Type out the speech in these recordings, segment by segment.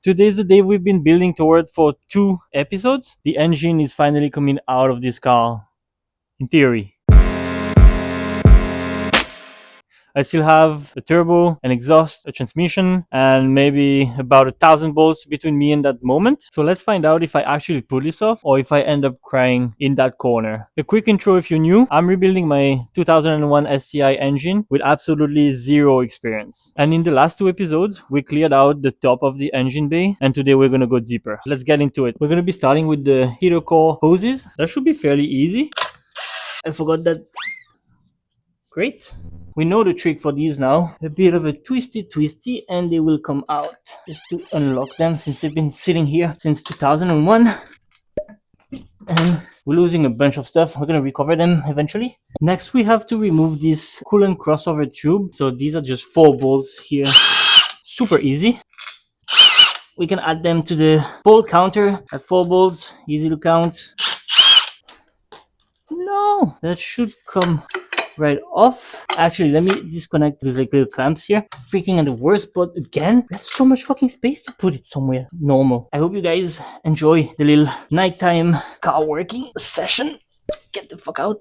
Today's the day we've been building toward for 2 episodes. The engine is finally coming out of this car, in theory. I still have a turbo, an exhaust, a transmission, and maybe about 1,000 volts between me and that moment. So let's find out if I actually pull this off or if I end up crying in that corner. A quick intro if you're new. I'm rebuilding my 2001 STI engine with absolutely zero experience. And in the last 2 episodes, we cleared out the top of the engine bay, and today we're gonna go deeper. Let's get into it. We're gonna be starting with the heater core hoses. That should be fairly easy. I forgot that. Great. We know the trick for these now. A bit of a twisty and they will come out. Just to unlock them since they've been sitting here since 2001. And we're losing a bunch of stuff. We're gonna recover them eventually. Next we have to remove this coolant crossover tube. So these are just 4 bolts here. Super easy. We can add them to the bolt counter. That's 4 bolts, easy to count. No, that should come right off. Actually, let me disconnect these like little clamps here. Freaking at the worst spot again. There's so much fucking space to put it somewhere normal. I hope you guys enjoy the little nighttime car working session. Get the fuck out.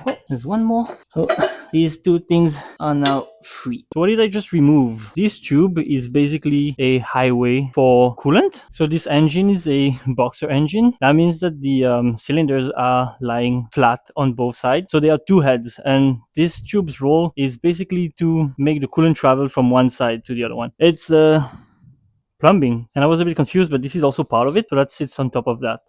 Oh, there's one more. So these 2 things are now free. So what did I just remove? This tube is basically a highway for coolant. So this engine is a boxer engine. That means that the cylinders are lying flat on both sides. So there are 2 heads, and this tube's role is basically to make the coolant travel from one side to the other one. It's plumbing, and I was a bit confused, but this is also part of it. So that sits on top of that.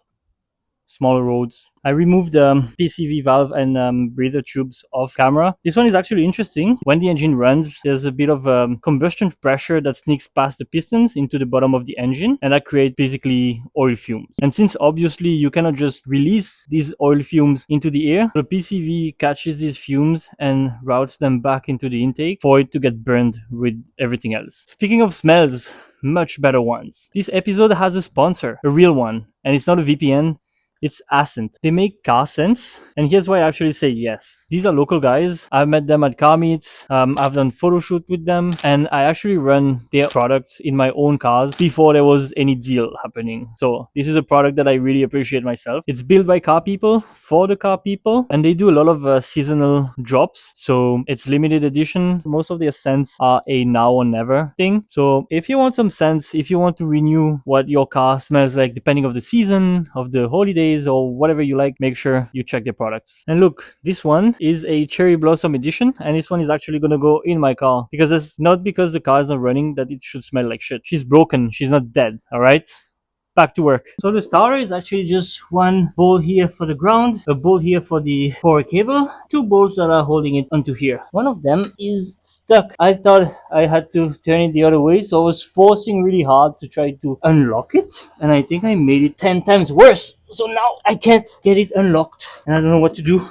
Smaller roads. I removed the PCV valve and breather tubes off camera. This one is actually interesting. When the engine runs, there's a bit of combustion pressure that sneaks past the pistons into the bottom of the engine, and that creates basically oil fumes. And since obviously you cannot just release these oil fumes into the air, the PCV catches these fumes and routes them back into the intake for it to get burned with everything else. Speaking of smells, much better ones. This episode has a sponsor, a real one, and it's not a VPN. It's Ascent. They make car scents, and here's why I actually say yes. These are local guys. I've met them at car meets. I've done photo shoot with them, and I actually run their products in my own cars before there was any deal happening. So this is a product that I really appreciate myself. It's built by car people for the car people, and they do a lot of seasonal drops. So it's limited edition. Most of their scents are a now or never thing. So if you want some scents, if you want to renew what your car smells like, depending on the season, of the holidays, or whatever you like, make sure you check their products. And look, this one is a cherry blossom edition, and this one is actually gonna go in my car, because it's not because the car is not running that it should smell like shit. She's broken, she's not dead. All right, back to work. So the starter is actually just 1 bolt here for the ground, a bolt here for the power cable, 2 bolts that are holding it onto here. One of them is stuck. I thought I had to turn it the other way, so I was forcing really hard to try to unlock it, and I think I made it 10 times worse. So now I can't get it unlocked, and I don't know what to do.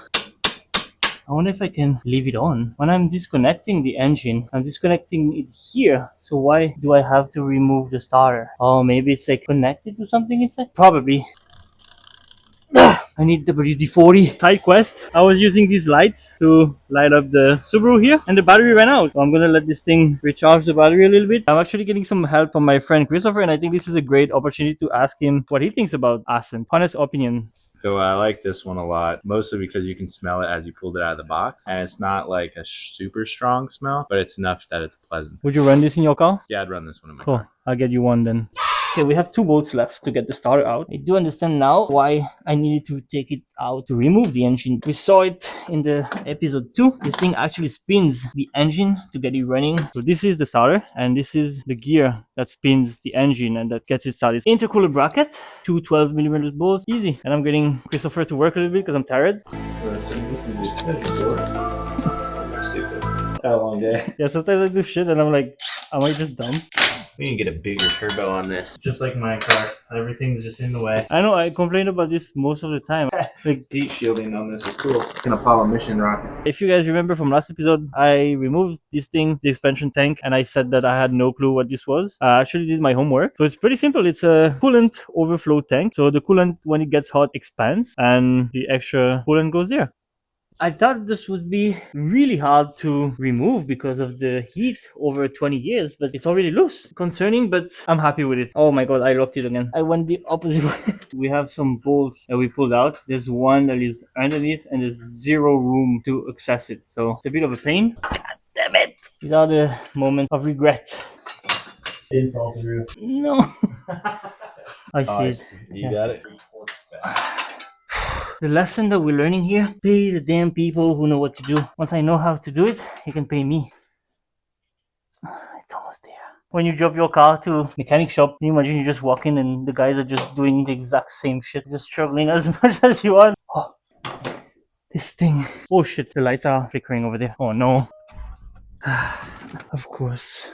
I wonder if I can leave it on. When I'm disconnecting the engine, I'm disconnecting it here. So why do I have to remove the starter? Oh, maybe it's like connected to something inside? Probably. I need WD-40. Side quest. I was using these lights to light up the Subaru here, and the battery ran out. So I'm gonna let this thing recharge the battery a little bit. I'm actually getting some help from my friend Christopher, and I think this is a great opportunity to ask him what he thinks about Ascent. Honest opinion. So I like this one a lot, mostly because you can smell it as you pulled it out of the box, and it's not like a super strong smell, but it's enough that it's pleasant. Would you run this in your car? Yeah, I'd run this one in my Cool. car. I'll get you one then. Okay, we have 2 bolts left to get the starter out. I do understand now why I needed to take it out to remove the engine. We saw it in the episode 2. This thing actually spins the engine to get it running. So this is the starter, and this is the gear that spins the engine and that gets it started. Intercooler bracket, 2 12mm bolts, easy. And I'm getting Christopher to work a little bit because I'm tired. How long day? Yeah, sometimes I do shit and I'm like, am I just dumb? We can get a bigger turbo on this. Just like my car, everything's just in the way. I know, I complain about this most of the time. Like, Heat shielding on this is cool. An Apollo mission rocket. if you guys remember from last episode, I removed this thing, the expansion tank, and I said that I had no clue what this was. I actually did my homework. So it's pretty simple. It's a coolant overflow tank. So the coolant, when it gets hot, expands, and the extra coolant goes there. I thought this would be really hard to remove because of the heat over 20 years, but it's already loose. Concerning, but I'm happy with it. Oh my god, I locked it again. I went the opposite way. We have some bolts that we pulled out. There's one that is underneath and there's zero room to access it. So it's a bit of a pain. God damn it! These are the moments of regret. Didn't fall through. No. I see it. You got it. The lesson that we're learning here, pay the damn people who know what to do. Once I know how to do it, you can pay me. It's almost there. When you drop your car to mechanic shop, can you imagine you just walk in and the guys are just doing the exact same shit, just struggling as much as you are. Oh, this thing. Oh shit, the lights are flickering over there. Oh no. Of course.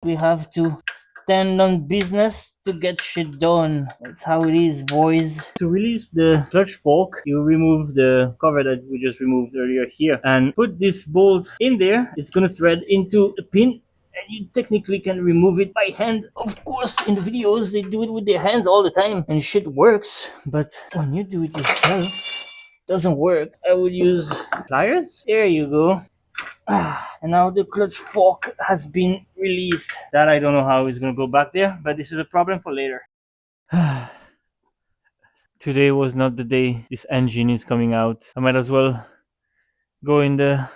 We have to stand on business to get shit done. That's how it is, boys. To release the clutch fork, you remove the cover that we just removed earlier here and put this bolt in there. It's gonna thread into a pin and you technically can remove it by hand. Of course, in the videos they do it with their hands all the time and shit works, but when you do it yourself, it doesn't work. I would use pliers. There you go. And now the clutch fork has been released. That I don't know how it's gonna go back there, but this is a problem for later. Today was not the day this engine is coming out. I might as well go in the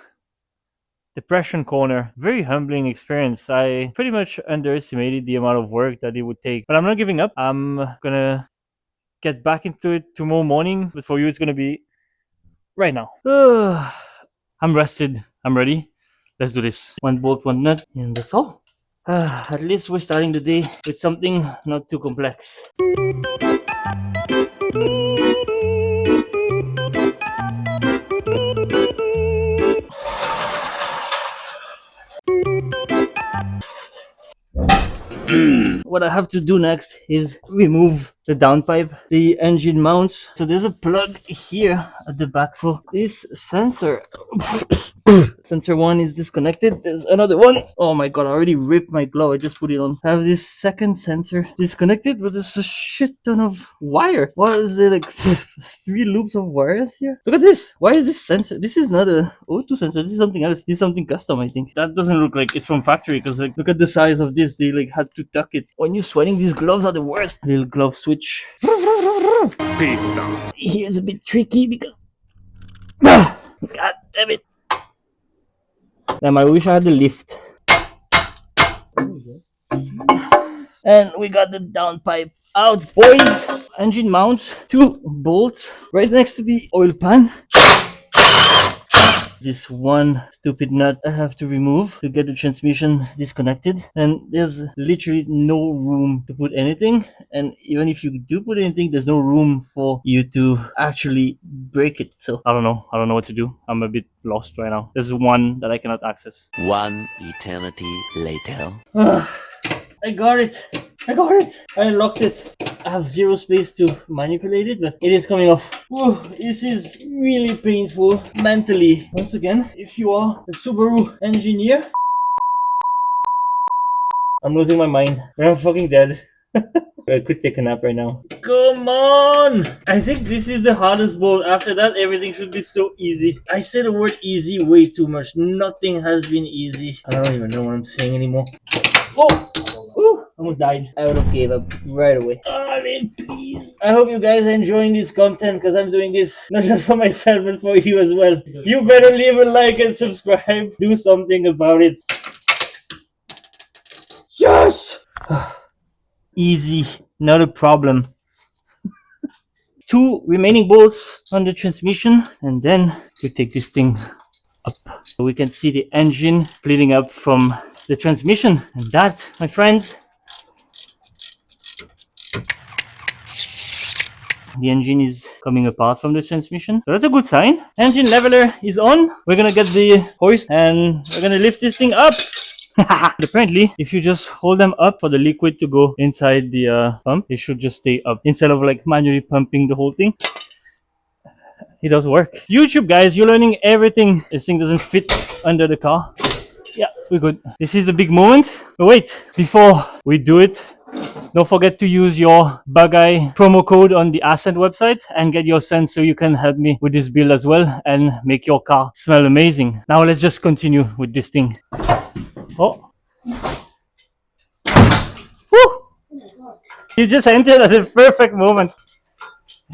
depression corner. Very humbling experience. I pretty much underestimated the amount of work that it would take, but I'm not giving up. I'm gonna get back into it tomorrow morning, but for you it's gonna be right now. I'm rested. I'm ready. Let's do this. One bolt, one nut, and that's all. At least we're starting the day with something not too complex. What I have to do next is remove the downpipe, the engine mounts. So there's a plug here at the back for this sensor. Sensor one is disconnected. There's another one. Oh my god, I already ripped my glove. I just put it on. I have this second sensor disconnected, but there's a shit ton of wire. What is it, like 3 loops of wires here? Look at this. Why is this sensor? This is not a O2 sensor. This is something else. This is something custom, I think. That doesn't look like it's from factory because like look at the size of this. They like had to tuck it. When you're sweating, these gloves are the worst. Little glove switch. Pit stop. Here's a bit tricky because god damn it. Damn, I wish I had the lift. And we got the downpipe out, boys. Engine mounts, 2 bolts right next to the oil pan. This one stupid nut I have to remove to get the transmission disconnected, and there's literally no room to put anything, and even if you do put anything, there's no room for you to actually break it. So I don't know what to do. I'm a bit lost right now. There's one that I cannot access. One eternity later. I got it. I unlocked it. I have zero space to manipulate it, but it is coming off. Whew, this is really painful mentally. Once again, if you are a Subaru engineer, I'm losing my mind. I'm fucking dead. I could take a nap right now. Come on! I think this is the hardest bolt. After that, everything should be so easy. I say the word easy way too much. Nothing has been easy. I don't even know what I'm saying anymore. Oh! Ooh, almost died. I would have gave up right away. I mean, please. I hope you guys are enjoying this content because I'm doing this not just for myself but for you as well. You better leave a like and subscribe. Do something about it. Yes! Easy, not a problem. 2 remaining bolts on the transmission, and then we take this thing up. So we can see the engine splitting up from the transmission, and that, my friends, the engine is coming apart from the transmission. So that's a good sign. Engine leveler is on. We're gonna get the hoist and we're gonna lift this thing up. Apparently, if you just hold them up for the liquid to go inside the pump, it should just stay up instead of like manually pumping the whole thing. It does work. YouTube guys, you're learning everything. This thing doesn't fit under the car. Yeah, we're good. This is the big moment. But wait, before we do it, Don't forget to use your Bugeye promo code on the Ascent website and get your scent so you can help me with this build as well and make your car smell amazing. Now let's just continue with this thing. Oh. Woo! You just entered at the perfect moment.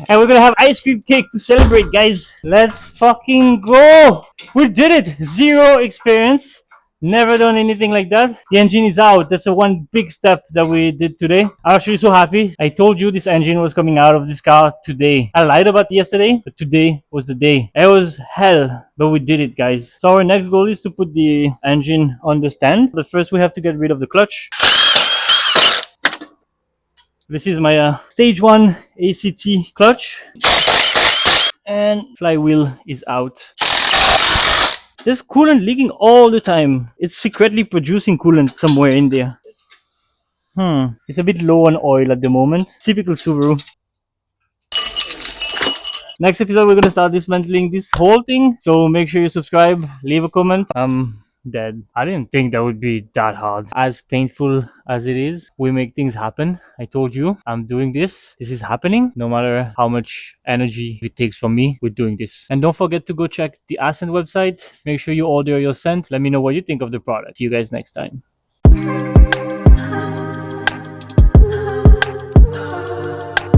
And we're gonna have ice cream cake to celebrate, guys. Let's fucking go! We did it! Zero experience. Never done anything like that. The engine is out. That's the one big step that we did today. I'm actually so happy. I told you this engine was coming out of this car today. I lied about yesterday, but today was the day. It was hell, but we did it, guys. So our next goal is to put the engine on the stand. But first we have to get rid of the clutch. This is my stage 1 ACT clutch. And flywheel is out. There's coolant leaking all the time. It's secretly producing coolant somewhere in there. It's a bit low on oil at the moment. Typical Subaru. Next episode, we're gonna start dismantling this whole thing. So make sure you subscribe, leave a comment. I'm dead. I didn't think that would be that hard. As painful as it is, we make things happen. I told you, I'm doing this. This is happening. No matter how much energy it takes from me, we're doing this. And don't forget to go check the Ascent website. Make sure you order your scent. Let me know what you think of the product. See you guys next time.